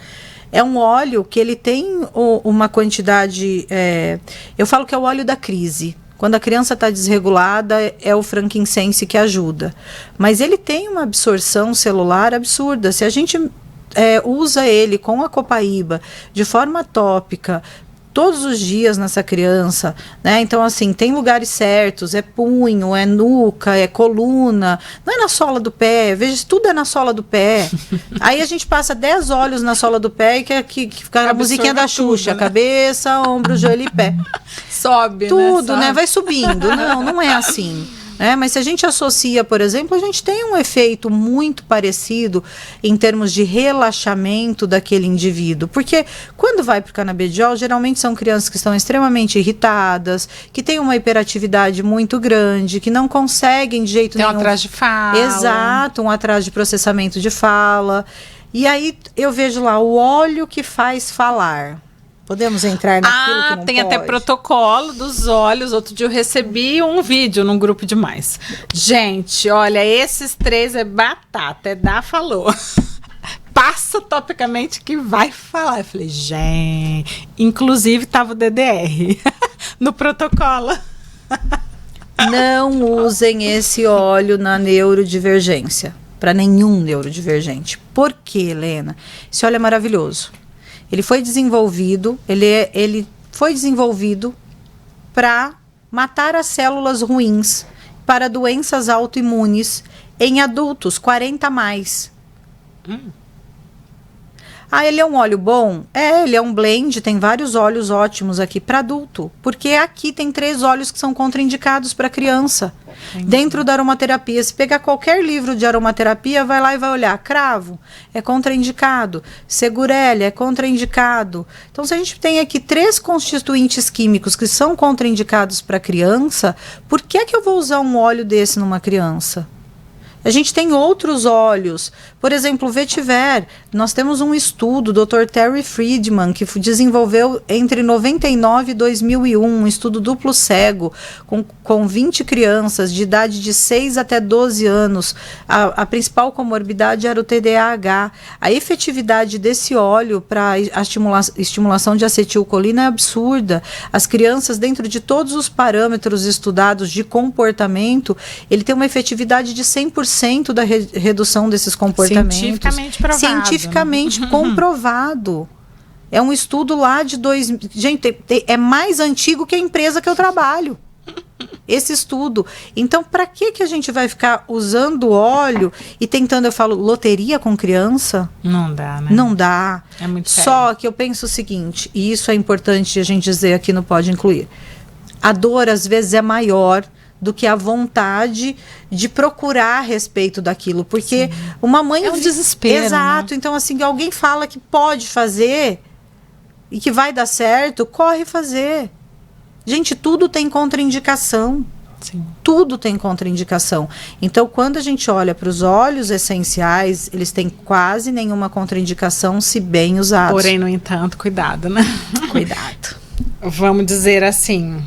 É um óleo que ele tem uma quantidade, eu falo que é o óleo da crise. Quando a criança está desregulada, é o frankincense que ajuda. Mas ele tem uma absorção celular absurda. Se a gente usa ele com a copaíba de forma tópica, todos os dias nessa criança, né? Então, assim, tem lugares certos, é punho, é nuca, é coluna, não é na sola do pé, veja, tudo é na sola do pé. Aí a gente passa 10 óleos na sola do pé e que fica a musiquinha da Xuxa, tudo, né? Cabeça, ombro, joelho e pé. Sobe, tudo, né? Vai subindo. Não é assim. Mas se a gente associa, por exemplo, a gente tem um efeito muito parecido em termos de relaxamento daquele indivíduo. Porque quando vai para o canabidiol, geralmente são crianças que estão extremamente irritadas, que têm uma hiperatividade muito grande, que não conseguem de jeito nenhum. Tem um atraso de fala. Exato, um atraso de processamento de fala. E aí eu vejo lá o óleo que faz falar. Podemos entrar naquilo que não tem pode. Até protocolo dos óleos. Outro dia eu recebi um vídeo num grupo de mães. Gente, olha, esses 3 é batata, falou. Passa topicamente que vai falar. Eu falei, gente, inclusive tava o DDR no protocolo. Não usem esse óleo na neurodivergência, para nenhum neurodivergente. Por quê, Helena? Esse óleo é maravilhoso. Ele foi desenvolvido, para matar as células ruins, para doenças autoimunes em adultos, 40 a mais. Ele é um óleo bom? Ele é um blend, tem vários óleos ótimos aqui para adulto, porque aqui tem 3 óleos que são contraindicados para criança. Entendi. Dentro da aromaterapia, se pegar qualquer livro de aromaterapia, vai lá e vai olhar, cravo, é contraindicado, segurelha, é contraindicado. Então, se a gente tem aqui 3 constituintes químicos que são contraindicados para criança, por que eu vou usar um óleo desse numa criança? A gente tem outros óleos, por exemplo, o vetiver. Nós temos um estudo, o Dr. Terry Friedman, que desenvolveu entre 99 e 2001, um estudo duplo cego, com 20 crianças de idade de 6 até 12 anos. A principal comorbidade era o TDAH. A efetividade desse óleo para a estimulação de acetilcolina é absurda. As crianças, dentro de todos os parâmetros estudados de comportamento, ele tem uma efetividade de 100% da redução desses comportamentos. Cientificamente provado. Cientificamente comprovado. É um estudo lá de Gente, é mais antigo que a empresa que eu trabalho. Esse estudo. Então, para que a gente vai ficar usando óleo e tentando, eu falo, loteria com criança? Não dá, né? Não dá. É muito sério. Só que eu penso o seguinte, e isso é importante a gente dizer aqui no Pode Incluir. A dor, às vezes, é maior do que a vontade de procurar a respeito daquilo. Porque sim, uma mãe... É um desespero. Exato. Né? Então, assim, alguém fala que pode fazer e que vai dar certo, corre fazer. Gente, tudo tem contraindicação. Sim. Tudo tem contraindicação. Então, quando a gente olha para os óleos essenciais, eles têm quase nenhuma contraindicação se bem usados. Porém, no entanto, cuidado, né? Cuidado. Vamos dizer assim,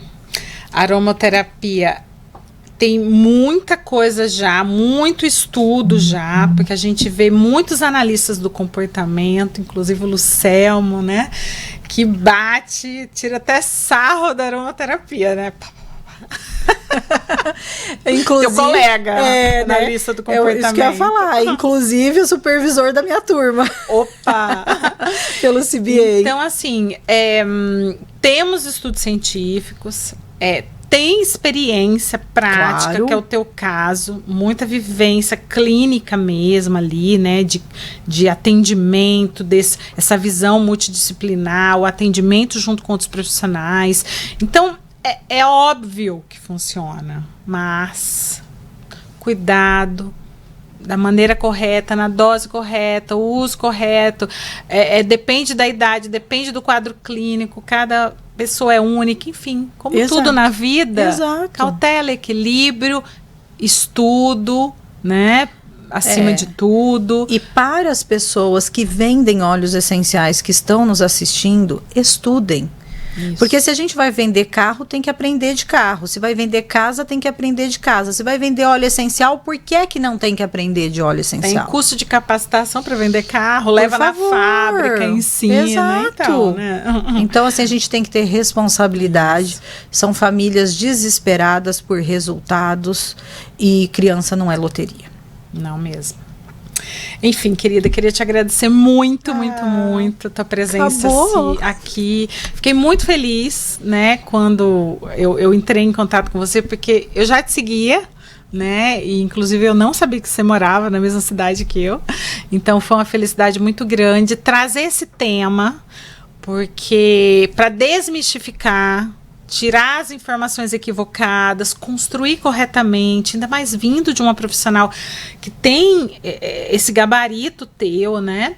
aromaterapia tem muita coisa já, muito estudo já, porque a gente vê muitos analistas do comportamento, inclusive o Lucelmo, né? Que bate, tira até sarro da aromaterapia, né? Inclusive, teu colega, analista do comportamento. Isso que eu ia falar. Inclusive o supervisor da minha turma. Opa! Pelo CBA. Então, assim, temos estudos científicos, tem experiência prática, claro, que é o teu caso, muita vivência clínica mesmo ali, né, de atendimento, essa visão multidisciplinar, o atendimento junto com outros profissionais. Então, é óbvio que funciona, mas cuidado, da maneira correta, na dose correta, o uso correto, depende da idade, depende do quadro clínico, cada pessoa é única, enfim, como Exato. Tudo na vida, Exato. Cautela, equilíbrio, estudo, né? Acima de tudo. E para as pessoas que vendem óleos essenciais que estão nos assistindo, estudem. Isso. Porque se a gente vai vender carro, tem que aprender de carro. Se vai vender casa, tem que aprender de casa. Se vai vender óleo essencial, por que não tem que aprender de óleo essencial? Tem curso de capacitação para vender carro, leva na fábrica, ensina. Exato. Então, né? Então, assim, a gente tem que ter responsabilidade. Isso. São famílias desesperadas por resultados e criança não é loteria. Não mesmo. Enfim, querida, queria te agradecer muito tua presença aqui. Fiquei muito feliz, né, quando eu entrei em contato com você, porque eu já te seguia, né, e inclusive eu não sabia que você morava na mesma cidade que eu. Então foi uma felicidade muito grande trazer esse tema, porque para desmistificar, tirar as informações equivocadas, construir corretamente, ainda mais vindo de uma profissional que tem esse gabarito teu, né,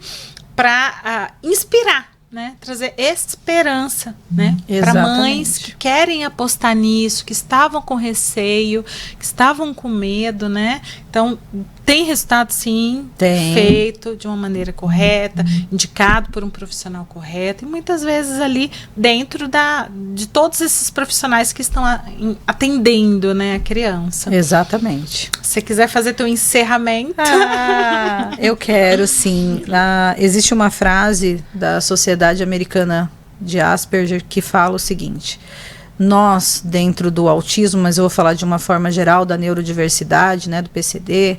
para inspirar, né, trazer esperança, né, para mães que querem apostar nisso, que estavam com receio, que estavam com medo, né. Então tem resultado, sim, feito de uma maneira correta, indicado por um profissional correto, e muitas vezes ali dentro de todos esses profissionais que estão atendendo, né, a criança. Exatamente. Se você quiser fazer teu encerramento. Eu quero, sim. Existe uma frase da Sociedade Americana de Asperger que fala o seguinte: nós, dentro do autismo, mas eu vou falar de uma forma geral da neurodiversidade, né, do PCD,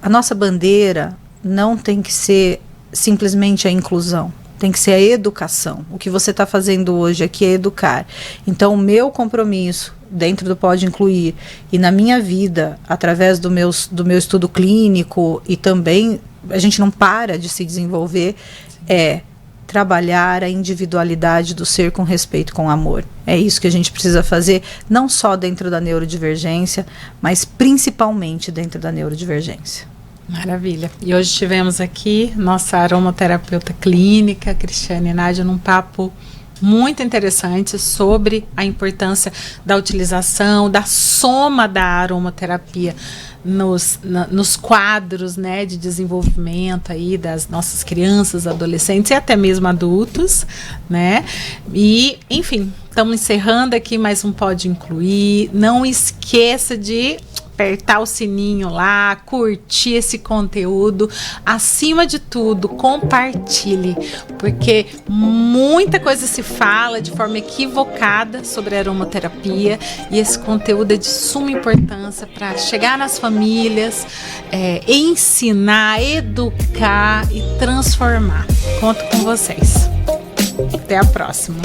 a nossa bandeira não tem que ser simplesmente a inclusão, tem que ser a educação. O que você está fazendo hoje aqui é educar. Então, o meu compromisso dentro do Pode Incluir e na minha vida, através do meu estudo clínico, e também a gente não para de se desenvolver, trabalhar a individualidade do ser com respeito, com amor. É isso que a gente precisa fazer, não só dentro da neurodivergência, mas principalmente dentro da neurodivergência. Maravilha. E hoje tivemos aqui nossa aromaterapeuta clínica, Cristiane Nádia, num papo muito interessante sobre a importância da utilização, da soma da aromaterapia nos quadros, né, de desenvolvimento aí das nossas crianças, adolescentes e até mesmo adultos, né? E, enfim, estamos encerrando aqui mais um Pode Incluir. Não esqueça de apertar o sininho lá, curtir esse conteúdo. Acima de tudo, compartilhe, porque muita coisa se fala de forma equivocada sobre a aromaterapia, e esse conteúdo é de suma importância para chegar nas famílias, ensinar, educar e transformar. Conto com vocês. Até a próxima.